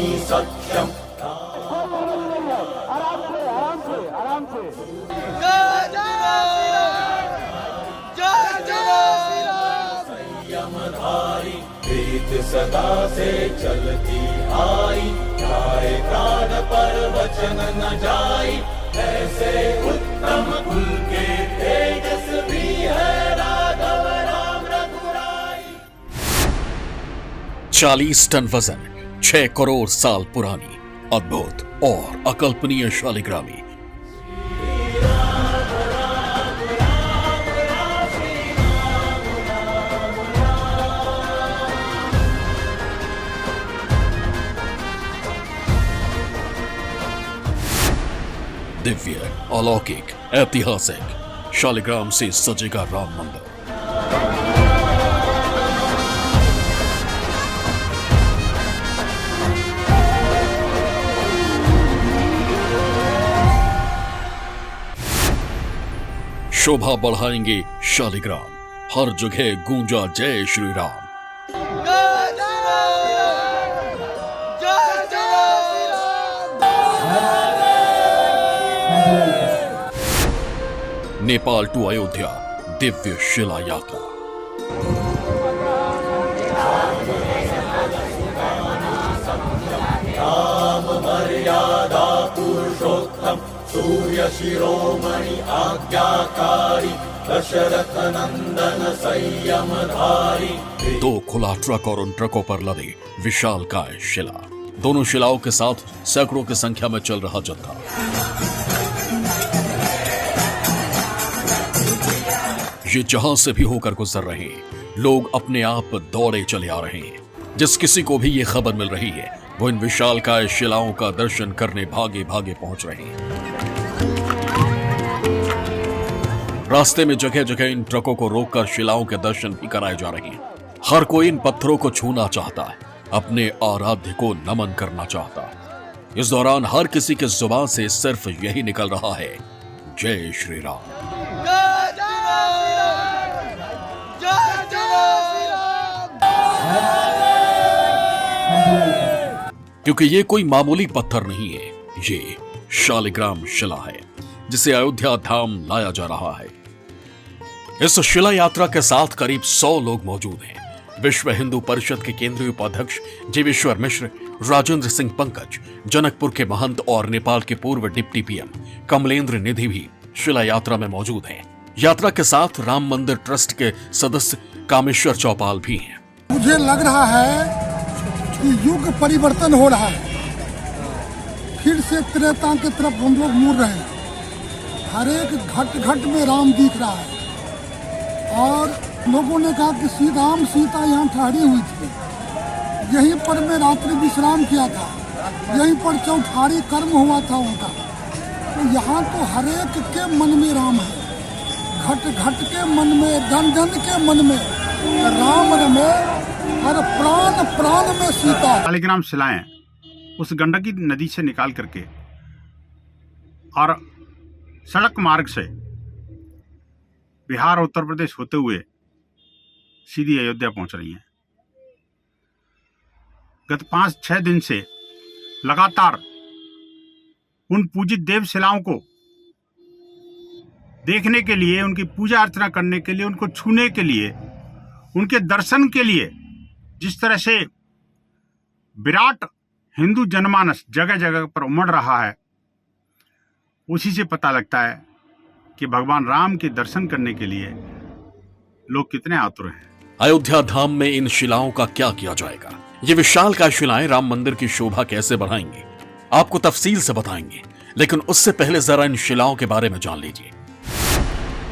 वदामि सत्यम्। आराम से। संयमधारी प्रीत सदा से चलती आई, जाए प्राण पर वचन न जाई। ऐसे उत्तम कुल के तेजस्वी है राघव राम रघुराई। 40 टन वजन, 6 करोड़ साल पुरानी, अद्भुत और अकल्पनीय शालिग्रामी। दिव्य, अलौकिक, ऐतिहासिक शालिग्राम से सजेगा राम मंदिर। शोभा बढ़ाएंगे शालिग्राम, हर जगह गूंजा जय श्री राम। नेपाल टू अयोध्या दिव्य शिला यात्रा। राम मर्यादा पुरुषोत्तम, सूर्य शिरोमणि आज्ञाकारी, दशरथ नंदन संयमधारी। 2 खुला ट्रक और उन ट्रकों पर लदे विशालकाय शिला, दोनों शिलाओं के साथ सैकड़ों की संख्या में चल रहा जत्था। ये जहां से भी होकर गुजर रहे हैं, लोग अपने आप दौड़े चले आ रहे हैं। जिस किसी को भी ये खबर मिल रही है, वो इन विशालकाय शिलाओं का दर्शन करने भागे भागे पहुंच रहे हैं। रास्ते में जगह जगह इन ट्रकों को रोककर शिलाओं के दर्शन भी कराए जा रहे हैं। हर कोई इन पत्थरों को छूना चाहता है, अपने आराध्य को नमन करना चाहता है। इस दौरान हर किसी के जुबान से सिर्फ यही निकल रहा है, जय श्री राम। क्योंकि ये कोई मामूली पत्थर नहीं है, ये शालिग्राम शिला है जिसे अयोध्या धाम लाया जा रहा है। इस शिला यात्रा के साथ करीब 100 लोग मौजूद हैं। विश्व हिंदू परिषद के केंद्रीय उपाध्यक्ष जीवेश्वर मिश्र, राजेंद्र सिंह पंकज, जनकपुर के महंत और नेपाल के पूर्व डिप्टी पीएम कमलेंद्र निधि भी शिला यात्रा में मौजूद हैं। यात्रा के साथ राम मंदिर ट्रस्ट के सदस्य कामेश्वर चौपाल भी हैं। मुझे लग रहा है कि युग परिवर्तन हो रहा है, फिर से त्रेता की तरफ हम लोग मुड़ रहे हैं। हर एक घट घट में राम दिख रहा है और लोगों ने कहा कि राम सीता यहाँ ठहरी हुई थी, यहीं पर मैं रात्रि विश्राम किया था, यहीं पर चौठारी कर्म हुआ था उनका। तो यहाँ तो हर एक के मन में राम है, घट घट के मन में, जन जन के मन में राम रमे, हर प्राण प्राण में सीता। शालिग्राम शिलाएं उस गंडकी नदी से निकाल करके और सड़क मार्ग से बिहार और उत्तर प्रदेश होते हुए सीधी अयोध्या पहुंच रही हैं। गत 5-6 दिन से लगातार उन पूजित देव शिलाओं को देखने के लिए, उनकी पूजा अर्चना करने के लिए, उनको छूने के लिए, उनके दर्शन के लिए जिस तरह से विराट हिंदू जनमानस जगह जगह पर उमड़ रहा है, उसी से पता लगता है कि भगवान राम के दर्शन करने के लिए लोग कितने आतुर हैं। अयोध्या धाम में इन शिलाओं का क्या किया जाएगा? ये विशालकाय शिलाएं राम मंदिर की शोभा कैसे बढ़ाएंगी, आपको तफसील से बताएंगे। लेकिन उससे पहले जरा इन शिलाओं के बारे में जान लीजिए।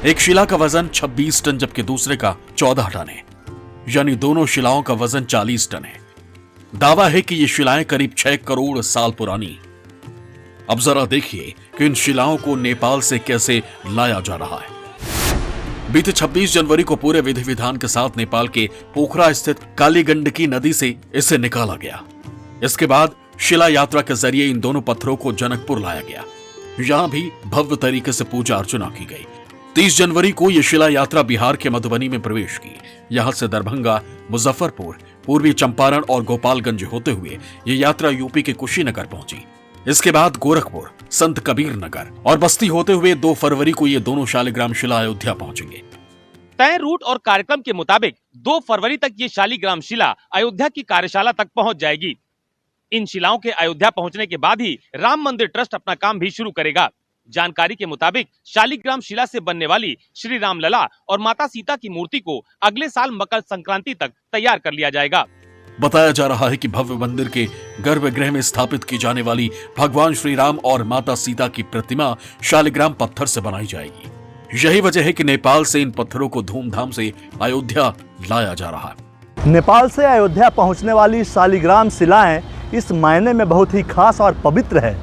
एक शिला का वजन 26 टन जबकि दूसरे का 14 टन है, यानी दोनों शिलाओं का वजन 40 टन है। दावा है कि ये शिलाएं करीब 6 करोड़ साल पुरानी। अब जरा देखिए कि इन शिलाओं को नेपाल से कैसे लाया जा रहा है। बीते 26 जनवरी को पूरे विधि विधान के साथ नेपाल के पोखरा स्थित काली गंडकी नदी से इसे निकाला गया। इसके बाद शिला यात्रा के जरिए इन दोनों पत्थरों को जनकपुर लाया गया। यहां भी भव्य तरीके से पूजा अर्चना की गई। 30 जनवरी को यह शिला यात्रा बिहार के मधुबनी में प्रवेश की। यहां से दरभंगा, मुजफ्फरपुर, पूर्वी चंपारण और गोपालगंज होते हुए ये यात्रा यूपी के कुशीनगर पहुंची। इसके बाद गोरखपुर, संत कबीर नगर और बस्ती होते हुए 2 फरवरी को ये दोनों शालिग्राम शिला अयोध्या पहुंचेंगे। तय रूट और कार्यक्रम के मुताबिक 2 फरवरी तक ये शालिग्राम शिला अयोध्या की कार्यशाला तक पहुंच जाएगी। इन शिलाओं के अयोध्या पहुंचने के बाद ही राम मंदिर ट्रस्ट अपना काम भी शुरू करेगा। जानकारी के मुताबिक शालिग्राम शिला से बनने वाली श्री राम लला और माता सीता की मूर्ति को अगले साल मकर संक्रांति तक तैयार कर लिया जाएगा। बताया जा रहा है कि भव्य मंदिर के गर्भगृह में स्थापित की जाने वाली भगवान श्री राम और माता सीता की प्रतिमा शालिग्राम पत्थर से बनाई जाएगी। यही वजह है कि नेपाल से इन पत्थरों को धूमधाम से अयोध्या लाया जा रहा है। नेपाल से अयोध्या पहुंचने वाली शालिग्राम शिलाएं इस मायने में बहुत ही खास और पवित्र है,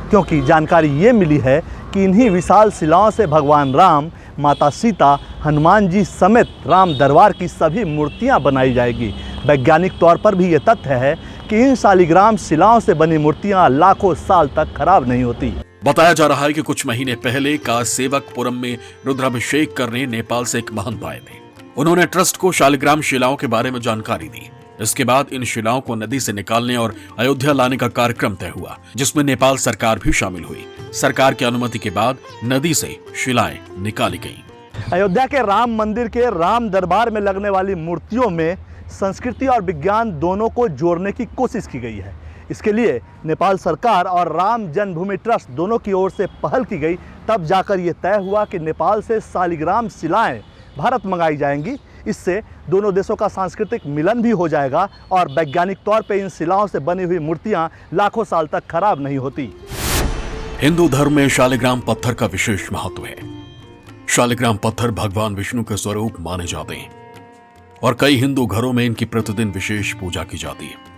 क्योंकि जानकारी ये मिली है कि इन्हीं विशाल शिलाओं से भगवान राम, माता सीता, हनुमान जी समेत राम दरबार की सभी मूर्तियां बनाई जाएगी। वैज्ञानिक तौर पर भी ये तथ्य है कि इन शालिग्राम शिलाओं से बनी मूर्तियां लाखों साल तक खराब नहीं होती। बताया जा रहा है कि कुछ महीने पहले कासेवकपुरम में रुद्राभिषेक करने नेपाल से एक महंत आए थे। उन्होंने ट्रस्ट को शालिग्राम शिलाओं के बारे में जानकारी दी। इसके बाद इन शिलाओं को नदी से निकालने और अयोध्या लाने का कार्यक्रम तय हुआ, जिसमें नेपाल सरकार भी शामिल हुई। सरकार की अनुमति के बाद नदी से शिलाएं निकाली गईं। अयोध्या के राम मंदिर के राम दरबार में लगने वाली मूर्तियों में संस्कृति और विज्ञान दोनों को जोड़ने की कोशिश की गई है। इसके लिए नेपाल सरकार और राम जन्मभूमि ट्रस्ट दोनों की ओर से पहल की गई। तब जाकर ये तय हुआ कि नेपाल से शालिग्राम शिलाएं भारत मंगाई जाएंगी। इससे दोनों देशों का सांस्कृतिक मिलन भी हो जाएगा और वैज्ञानिक तौर पे इन शिलाओं से बनी हुई मूर्तियां लाखों साल तक खराब नहीं होती। हिंदू धर्म में शालिग्राम पत्थर का विशेष महत्व है। शालिग्राम पत्थर भगवान विष्णु के स्वरूप माने जाते हैं और कई हिंदू घरों में इनकी प्रतिदिन विशेष पूजा की जाती है।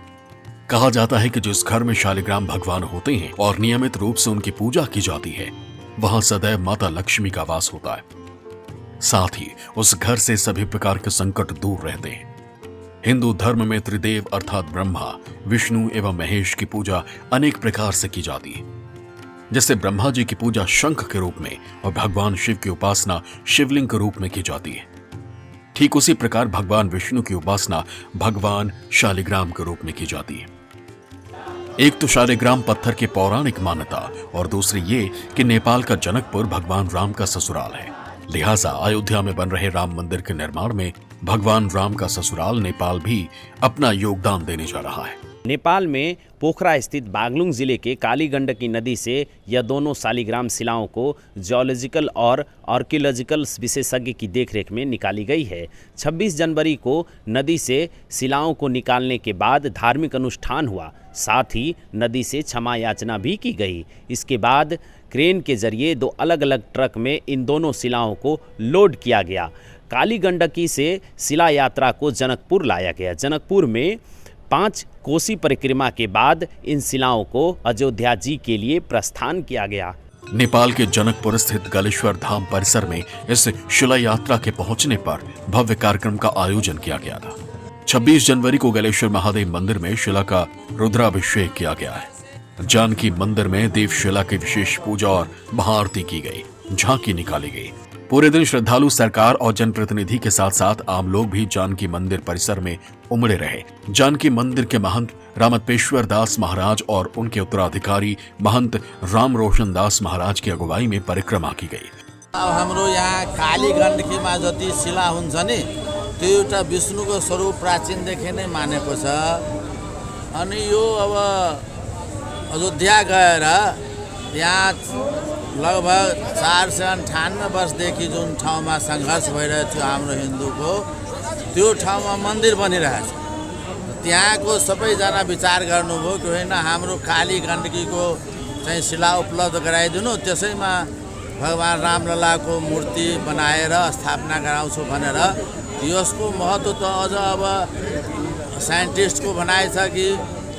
कहा जाता है कि जिस घर में शालिग्राम भगवान होते हैं और नियमित रूप से उनकी पूजा की जाती है, वहां सदैव माता लक्ष्मी का वास होता है। साथ ही उस घर से सभी प्रकार के संकट दूर रहते हैं। हिंदू धर्म में त्रिदेव अर्थात ब्रह्मा, विष्णु एवं महेश की पूजा अनेक प्रकार से की जाती है। जैसे ब्रह्मा जी की पूजा शंख के रूप में और भगवान शिव की उपासना शिवलिंग के रूप में की जाती है। ठीक उसी प्रकार भगवान विष्णु की उपासना भगवान शालिग्राम के रूप में की जाती है। एक तो शालिग्राम पत्थर की पौराणिक मान्यता और दूसरी ये कि नेपाल का जनकपुर भगवान राम का ससुराल है। लिहाजा अयोध्या में बन रहे राम मंदिर के निर्माण में भगवान राम का ससुराल नेपाल भी अपना योगदान देने जा रहा है। नेपाल में पोखरा स्थित बागलुङ जिले के काली गण्डकी नदी से यह दोनों शालिग्राम शिलाओं को जियोलॉजिकल और आर्कियोलॉजिकल विशेषज्ञ की देखरेख में निकाली गई है। 26 जनवरी को नदी से शिलाओं को निकालने के बाद धार्मिक अनुष्ठान हुआ, साथ ही नदी से क्षमा याचना भी की गई। इसके बाद क्रेन के जरिए 2 अलग अलग ट्रक में इन दोनों शिलाओं को लोड किया गया। काली गण्डकी से शिला यात्रा को जनकपुर लाया गया। जनकपुर में 5 कोसी परिक्रमा के बाद इन शिलाओं को अयोध्या जी के लिए प्रस्थान किया गया। नेपाल के जनकपुर स्थित गलेश्वर धाम परिसर में इस शिला यात्रा के पहुंचने पर भव्य कार्यक्रम का आयोजन किया गया था। 26 जनवरी को गलेश्वर महादेव मंदिर में शिला का रुद्राभिषेक किया गया है। जानकी मंदिर में देवशिला की विशेष पूजा और महाआरती की गई, झांकी निकाली गई। पूरे दिन श्रद्धालु सरकार और जनप्रतिनिधि के साथ साथ आम लोग भी जानकी मंदिर परिसर में उमड़े रहे। जानकी मंदिर के महंत रामतपेश्वर दास महाराज और उनके उत्तराधिकारी महंत राम रोशन दास महाराज की अगुवाई में परिक्रमा की गई। अब हाम्रो यहाँ काली गण्डकीमा जति शिला हुन्छ नि त्यो एउटा विष्णुको स्वरूप प्राचीनदेखि नै मानेको छ। अनि यो अब अयोध्या गएर यहाँ लगभग 498 वर्षदेखि जुन ठाउँमा सङ्घर्ष भइरहेको थियो हाम्रो हिन्दूको, त्यो ठाउँमा मन्दिर बनिरहेछ। त्यहाँको सबैजना विचार गर्नुभयो कि होइन हाम्रो काली गण्डकीको चाहिँ शिला उपलब्ध गराइदिनु, त्यसैमा भगवान रामललाको मूर्ति बनाएर स्थापना गराउँछु भनेर। यसको महत्त्व त अझ अब साइन्टिस्टको भनाइ छ कि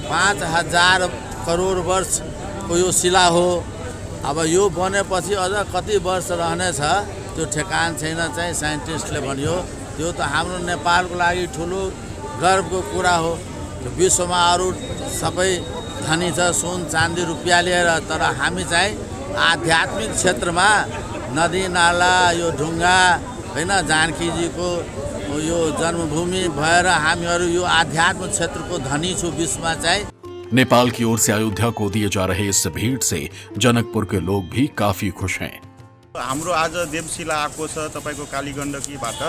5000 करोड वर्षको यो शिला हो। अब यो बनेपछि अझ कति वर्ष रहनेछ त्यो ठेकान छैन, चाहिँ साइन्टिस्टले भन्यो। त्यो त हाम्रो नेपालको लागि ठुलो गर्वको कुरा हो। विश्वमा अरू सबै धनी छ, सुन चाँदी रुपियाँ लिएर, तर हामी चाहिँ आध्यात्मिक क्षेत्रमा नदी नाला यो ढुङ्गा होइन जानकीजीको यो जन्मभूमि भएर हामीहरू यो आध्यात्म क्षेत्रको धनी छु विश्वमा चाहिँ। नेपाल की ओर से अयोध्या को दिए जा रहे इस भेंट से जनकपुर के लोग भी काफी खुश हैं। हाम्रो आज देवशिला आएको छ तपाईको कालीगण्डकीबाट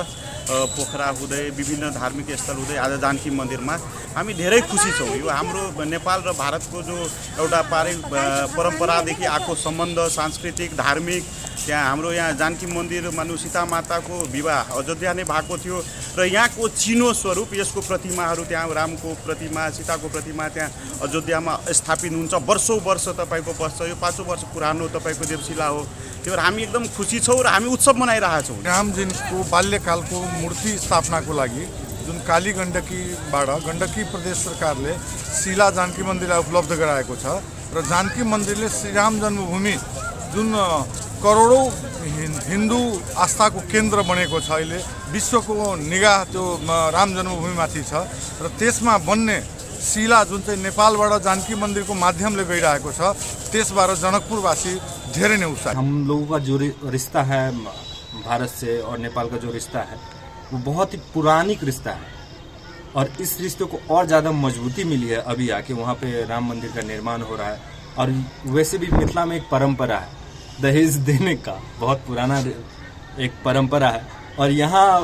पोखरा हुँदै विभिन्न धार्मिक स्थल हुँदै आज जानकी मन्दिरमा हामी धेरै खुसी छौँ। यो हाम्रो नेपाल र भारतको जो एउटा परम्परादेखि आएको सम्बन्ध सांस्कृतिक धार्मिक त्यहाँ हाम्रो यहाँ जानकी मन्दिर मानु सीता माताको विवाह अयोध्या नै भएको थियो र यहाँको चिनो स्वरूप यसको प्रतिमाहरू त्यहाँ रामको प्रतिमा सीताको प्रतिमा त्यहाँ अयोध्यामा स्थापित हुन्छ। वर्षौँ वर्ष तपाईँको बस्छ। यो 5औं वर्ष पुरानो तपाईँको देवशिला हो। त्यो भएर हामी एकदम खुसी छौँ र हामी उत्सव मनाइरहेका छौँ। रामजीको बाल्यकालको मूर्ति स्थापनाको लागि जुन कालीगण्डकीबाट गण्डकी प्रदेश सरकारले शिला जानकी मन्दिरलाई उपलब्ध गराएको छ र जानकी मन्दिरले श्रीराम जन्मभूमि जुन करोडौँ हिन्दू आस्थाको केन्द्र बनेको छ, अहिले विश्वको निगाह त्यो राम जन्मभूमिमाथि छ र त्यसमा बन्ने शिला जुन चाहिँ नेपालबाट जानकी मन्दिरको माध्यमले गइरहेको छ त्यसबाट जनकपुरवासी धेरै नै उत्साहित। हम लोगों का जो रिश्ता है भारत से और नेपाल का जो रिश्ता है वो बहुत ही पुरानिक रिश्ता है और इस रिश्ते को और ज़्यादा मजबूती मिली है अभी आके वहाँ पे राम मंदिर का निर्माण हो रहा है। और वैसे भी मिथिला में एक परंपरा है दहेज देने का, बहुत पुराना एक परंपरा है और यहाँ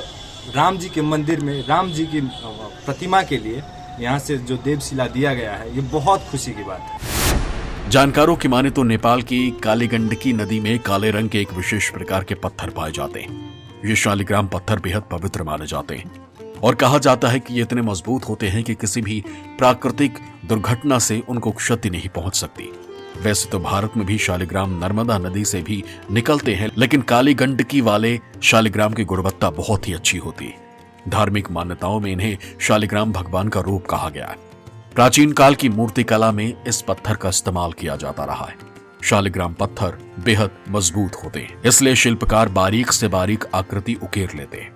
राम जी के मंदिर में राम जी की प्रतिमा के लिए यहाँ से जो देवशिला दिया गया है ये बहुत खुशी की बात है। जानकारों की माने तो नेपाल की कालीगंडकी नदी में काले रंग के एक विशेष प्रकार के पत्थर पाए जाते हैं। ये शालिग्राम पत्थर बेहद पवित्र माने जाते हैं और कहा जाता है कि ये इतने मजबूत होते हैं कि किसी भी प्राकृतिक दुर्घटना से उनको क्षति नहीं पहुंच सकती। वैसे तो भारत में भी शालिग्राम नर्मदा नदी से भी निकलते हैं, लेकिन कालीगंडकी वाले शालिग्राम की गुणवत्ता बहुत ही अच्छी होती है। धार्मिक मान्यताओं में इन्हें शालिग्राम भगवान का रूप कहा गया है। प्राचीन काल की मूर्ति कला में इस पत्थर का इस्तेमाल किया जाता रहा है। शालिग्राम पत्थर बेहद मजबूत होते हैं, इसलिए शिल्पकार बारीक से बारीक आकृति उकेर लेते हैं।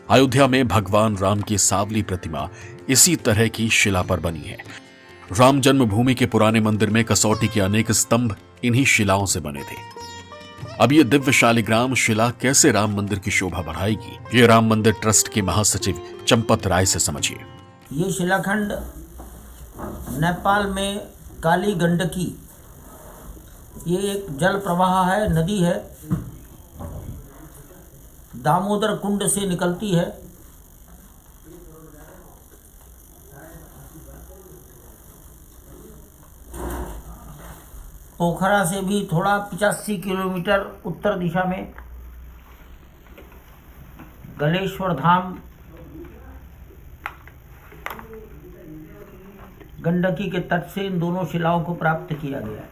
अयोध्या में भगवान राम की सावली प्रतिमा इसी तरह की शिला पर बनी है। राम जन्मभूमि के पुराने मंदिर में कसौटी के अनेक स्तंभ इन्हीं शिलाओं से बने थे। अब ये दिव्य शालिग्राम शिला कैसे राम मंदिर की शोभा बढ़ाएगी, ये राम मंदिर ट्रस्ट के महासचिव चंपत राय से समझिए। ये शिलाखंड नेपाल में काली गंडकी, ये एक जल प्रवाह है, नदी है, दामोदर कुंड से निकलती है। पोखरा से भी थोड़ा 85 किलोमीटर उत्तर दिशा में गलेश्वर धाम गंडकी के तट से इन दोनों शिलाओं को प्राप्त किया गया है।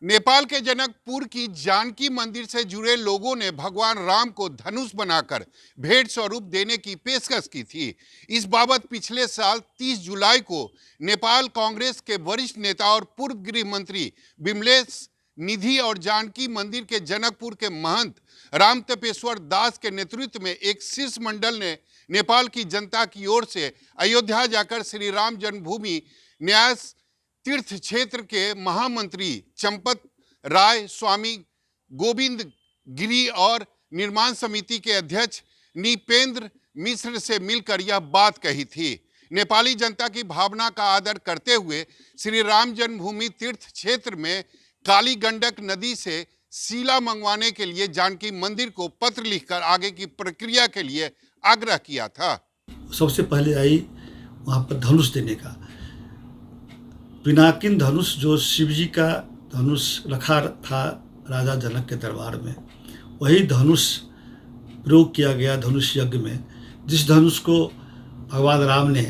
नेपाल के जनकपुर की जानकी मंदिर से जुड़े लोगों ने भगवान राम को धनुष बनाकर भेंट स्वरूप देने की पेशकश की थी। इस बाबत पिछले साल 30 जुलाई को नेपाल कांग्रेस के वरिष्ठ नेता और पूर्व गृह मंत्री विमलेश निधि और जानकी मंदिर के जनकपुर के महंत राम तपेश्वर दास के नेतृत्व में एक शीर्ष मंडल ने नेपाल की जनता की ओर से अयोध्या जाकर श्री राम जन्मभूमि न्यास तीर्थ क्षेत्र के महामंत्री चंपत राय, स्वामी गोविंद गिरी और निर्माण समिति के अध्यक्ष निपेंद्र मिश्र से मिलकर यह बात कही थी। नेपाली जनता की भावना का आदर करते हुए श्री राम जन्मभूमि तीर्थ क्षेत्र में काली गंडक नदी से शिला मंगवाने के लिए जानकी मंदिर को पत्र लिखकर आगे की प्रक्रिया के लिए आग्रह किया था। सबसे पहले आई वहाँ पर धनुष देने का, पिनाकिन धनुष जो शिवजी का धनुष रखा था राजा जनक के दरबार में, वही धनुष प्रयोग किया गया धनुष यज्ञ में, जिस धनुष को भगवान राम ने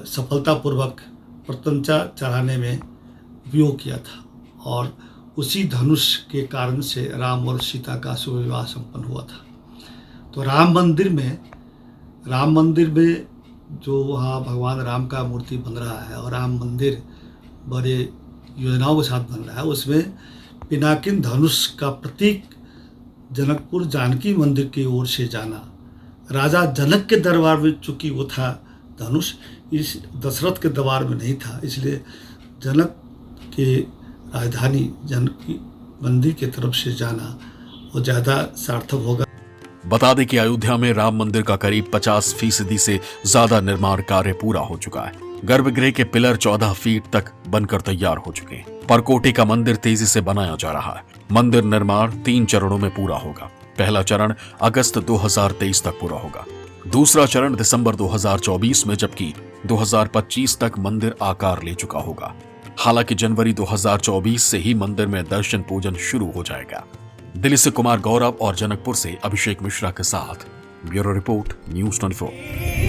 सफलतापूर्वक प्रत्यंचा चढ़ाने में उपयोग किया था और उसी धनुष के कारण से राम और सीता का शुभ विवाह संपन्न हुआ था। तो राम मंदिर में जो वहाँ भगवान राम का मूर्ति बन रहा है और राम मंदिर बड़े योजनाओं के साथ बन रहा है, उसमें पिनाकिन धनुष का प्रतीक जनकपुर जानकी मंदिर की ओर से जाना, राजा जनक के दरबार में चूँकि वो था धनुष, इस दशरथ के दरबार में नहीं था, इसलिए जनक के राजधानी जानकी मंदिर की तरफ से जाना वो ज़्यादा सार्थक होगा। बता दें कि अयोध्या में राम मंदिर का करीब 50% से ज्यादा निर्माण कार्य पूरा हो चुका है। गर्भगृह के पिलर 14 फीट तक बनकर तैयार हो चुके हैं। परकोटे का मंदिर तेजी से बनाया जा रहा है। मंदिर निर्माण 3 चरणों में पूरा होगा। पहला चरण अगस्त 2023 तक पूरा होगा, दूसरा चरण दिसंबर 2024 में, जबकि 2025 तक मंदिर आकार ले चुका होगा। हालांकि जनवरी 2024 से ही मंदिर में दर्शन पूजन शुरू हो जाएगा। दिल्ली से कुमार गौरव और जनकपुर से अभिषेक मिश्रा के साथ ब्यूरो रिपोर्ट, न्यूज़ 24।